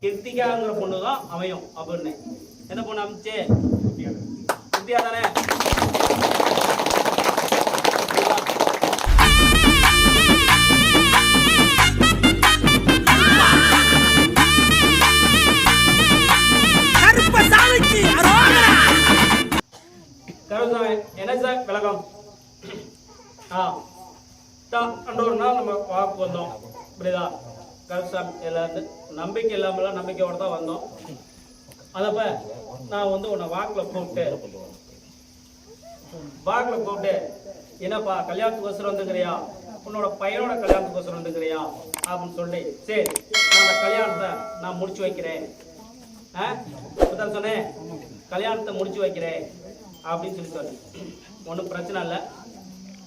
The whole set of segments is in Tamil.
கிருத்திகாங்கிற பொண்ணு தான் அமையும் அப்படின்னு. என்ன பொண்ணு அமைச்சு? கிருத்திகா தானே? கருசாமி என்ன சார் விளக்கம்? ஒரு நாள் நம்ம வாக்கு வந்தோம், புரியுதா? கருசாமி எல்லாரும் நம்பிக்கை இல்லாமலாம் நம்பிக்கையோட தான் வந்தோம். அதப்ப நான் வந்து உன்னை வாக்கில் கூப்பிட்டு என்னப்பா கல்யாணத்துக்கு வந்துக்கிறியா, உன்னோட பையனோட கல்யாணத்துக்கு வந்துக்கிறியா அப்படின்னு சொல்லி, சரி நான் அந்த கல்யாணத்தை நான் முடிச்சு வைக்கிறேன், சொன்னேன் கல்யாணத்தை முடிச்சு வைக்கிறேன் அப்படின்னு சொல்லி சொன்னேன். ஒன்றும் பிரச்சனை இல்லை,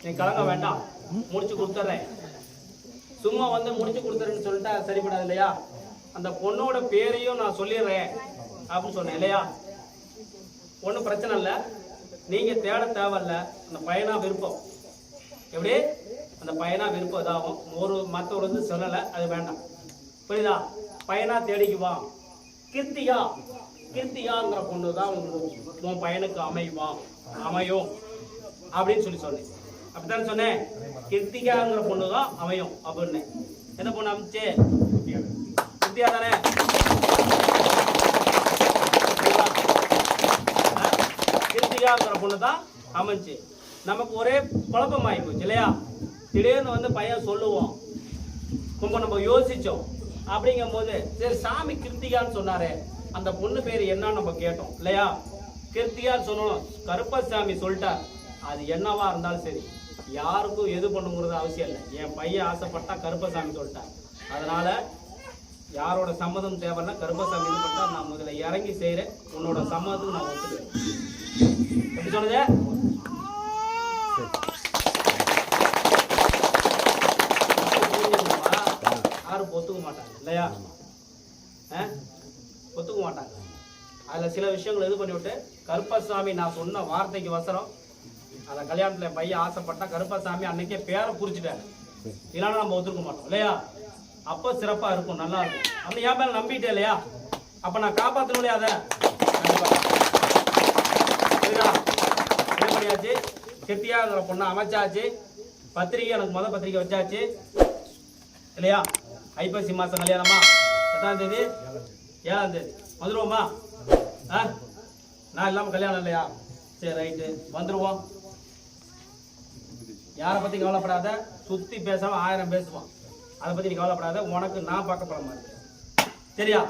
நீ கலங்க வேண்டாம், முடிச்சு கொடுத்துட்றேன். சும்மா வந்து முடிச்சு கொடுத்துறேன்னு சொல்லிட்டா சரிப்படாது இல்லையா? அந்த பொண்ணோட பேரையும் நான் சொல்லிடுறேன் அப்படின்னு சொன்னேன் இல்லையா? ஒன்றும் பிரச்சனை இல்லை, நீங்கள் தேட தேவையில்ல, அந்த பையனா விருப்பம் எப்படி அந்த பையனா விருப்பம் இதாகும். ஒரு மற்றவர் வந்து சொல்லலை, அது வேண்டாம், புரியுதா? பையனா தேடிக்குவான். கிருத்திகாங்கிற பொண்ணு தான் உன் பையனுக்கு அமையும் அப்படின்னு சொல்லி சொன்னேன். அப்படித்தான் சொன்னேன், கிருத்திகாங்கிற பொண்ணு தான் அமையும் அப்படின்னு. என்ன பொண்ணு அமைச்சு? கிருத்திகா தானே? கிருத்திகாங்கிற பொண்ணு தான் அமைச்சு. நமக்கு ஒரே குழப்பம் ஆகி போச்சு இல்லையா? திடீர்னு வந்து பையன் சொல்லுவோம், ரொம்ப நம்ம யோசிச்சோம். அப்படிங்கும் போது சரி சாமி கிருத்திகான்னு சொன்னாரே, அந்த பொண்ணு பேர் என்னன்னு நம்ம கேட்டோம் இல்லையா? கிருத்திகான்னு சொன்னோம், கருப்பசாமி சொல்லிட்டார். அது என்னவா இருந்தாலும் சரி, யாருக்கும் எது பண்ணுங்கிறது அவசியம் இல்லை. என் பையன் ஆசைப்பட்டா கருப்பசாமி சொல்லிட்டார், அதனால யாரோட சம்மதம் தேவைன்னா கருப்பசாமி இது பண்ணா நான் முதல்ல இறங்கி செய்கிறேன், உன்னோட சம்மதத்துக்கு நான் ஒத்துக்கிறேன். எப்படி சொன்னதே? யாரும் ஒத்துக்க மாட்டாங்க இல்லையா? ஒத்துக்க மாட்டாங்க. அதில் சில விஷயங்கள் இது பண்ணிவிட்டு கருப்பசாமி நான் சொன்ன வார்த்தைக்கு வசரம், அந்த கல்யாணத்தில் பையன் ஆசைப்பட்டா கருப்பசாமி அன்னைக்கே பேரை குறிச்சிட்டாரு, இல்லைன்னா நம்ம ஒத்துக்க மாட்டோம் இல்லையா? அப்போ சிறப்பாக இருக்கும், நல்லா இருக்கும். அப்படி என் மேலே நம்பிட்டே இல்லையா? அப்போ நான் காப்பாற்றணும் இல்லையா? அதை புரியுதா? என்ன பண்ணியாச்சு? கிருத்திகாங்கிற பொண்ணை அமைச்சாச்சு, பத்திரிக்கை எனக்கு பத்திரிக்கை வச்சாச்சு இல்லையா? ஐப்பசி மாதம் கல்யாணமா? எட்டாம் தேதி 7ஆம் தேதி வந்துடுவோமா? நான் இல்லாமல் கல்யாணம் இல்லையா? சரி ரைட்டு, வந்துடுவோம். யாரை பற்றி கவலைப்படாத, சுற்றி பேசாமல் 1000 பேசுவான், அதை பற்றி நீ கவலைப்படாத. உனக்கு நான் பார்க்கப்பட மாட்டேன், சரியா?